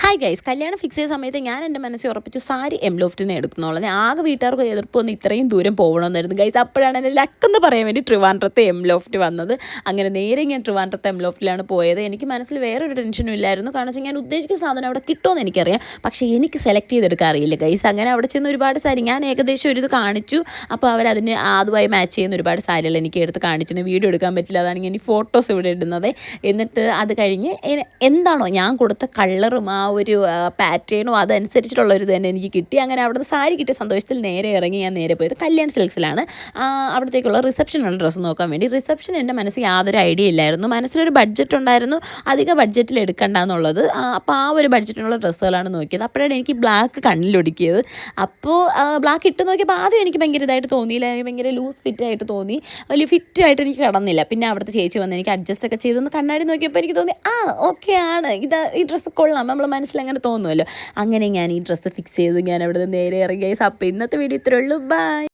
Hi guys, കല്യാണം fix ചെയ്ത സമയത്ത് ഞാൻ എൻ്റെ മനസ്സിൽ ഉറപ്പിച്ചു സാരി എം ലോഫ്റ്റിൽ നിന്ന് എടുക്കുന്നുള്ളത്. ആകെ വീട്ടുകാർക്ക് എതിർപ്പൊന്ന് ഇത്രയും ദൂരം പോകണമെന്നായിരുന്നു ഗൈസ്. അപ്പോഴാണ് എൻ്റെ ലക്കെന്ന് പറയാൻ വേണ്ടി ട്രിവാൻഡ്രത്തെ എം ലോഫ്റ്റ് വന്നത്. അങ്ങനെ നേരെ ഞാൻ ട്രിവാൻഡ്രത്തെ എം ലോഫ്റ്റിലാണ് പോയത്. എനിക്ക് മനസ്സിൽ വേറൊരു ടെൻഷനും ഇല്ലായിരുന്നു. കാരണം വെച്ചാൽ ഞാൻ ഉദ്ദേശിക്കുന്ന സാധനം അവിടെ കിട്ടുമെന്ന് എനിക്കറിയാം, പക്ഷേ എനിക്ക് സെലക്ട് ചെയ്തെടുക്കാൻ അറിയില്ല ഗൈസ്. അങ്ങനെ അവിടെ ചെന്ന് ഒരുപാട് സാരി ഞാൻ ഏകദേശം ഒരു ഇത് കാണിച്ചു. അപ്പോൾ അവരതിന് അതുമായി മാച്ച് ചെയ്യുന്ന ഒരുപാട് സാരികൾ എനിക്ക് എടുത്ത് കാണിച്ചു. വീഡിയോ എടുക്കാൻ പറ്റില്ല, അതാണ് ഞാൻ ഈ ഫോട്ടോസ് ഇവിടെ ഇടുന്നത്. എന്നിട്ട് അത് കഴിഞ്ഞ് എന്താണോ ഞാൻ കൊടുത്ത കളറും ആ ഒരു പാറ്റേണും അതനുസരിച്ചിട്ടുള്ളൊരു തന്നെ എനിക്ക് കിട്ടി. അങ്ങനെ അവിടുന്ന് സാരി കിട്ടിയ സന്തോഷത്തിൽ നേരെ ഇറങ്ങി ഞാൻ നേരെ പോയത് കല്യാൺ സിൽക്സിലാണ്. അവിടത്തേക്കുള്ള റിസപ്ഷനുള്ള ഡ്രസ്സ് നോക്കാൻ വേണ്ടി. റിസപ്ഷൻ എൻ്റെ മനസ്സിൽ യാതൊരു ഐഡിയ ഇല്ലായിരുന്നു. മനസ്സിലൊരു ബഡ്ജറ്റ് ഉണ്ടായിരുന്നു, അധിക ബഡ്ജറ്റിൽ എടുക്കണ്ട എന്നുള്ളത്. അപ്പോൾ ആ ഒരു ബഡ്ജറ്റിനുള്ള ഡ്രസ്സുകളാണ് നോക്കിയത്. അപ്പോഴാണ് എനിക്ക് ബ്ലാക്ക് കണ്ണിലൊടുക്കിയത്. അപ്പോൾ ബ്ലാക്ക് ഇട്ട് നോക്കിയപ്പോൾ ആദ്യം എനിക്ക് ഭയങ്കര ഇതായിട്ട് തോന്നിയില്ല, ഭയങ്കര ലൂസ് ഫിറ്റായിട്ട് തോന്നി, വലിയ ഫിറ്റായിട്ട് എനിക്ക് കിടന്നില്ല. പിന്നെ അവിടുത്തെ ചേച്ചി വന്ന് എനിക്ക് അഡ്ജസ്റ്റ് ഒക്കെ ചെയ്തൊന്ന് കണ്ണാടി നോക്കിയപ്പോൾ എനിക്ക് തോന്നി ഓക്കെ ആണ്, ഈ ഡ്രസ്സ് കൊള്ളാം, നമ്മൾ മനസ്സിലങ്ങനെ തോന്നുമല്ലോ. അങ്ങനെ ഞാൻ ഈ ഡ്രസ്സ് ഫിക്സ് ചെയ്തു. ഞാൻ അവിടെ നിന്ന് നേരെ ഇറങ്ങി. അപ്പോൾ ഇന്നത്തെ വീഡിയോ ഇത്രയേ ഉള്ളൂ. ബൈ.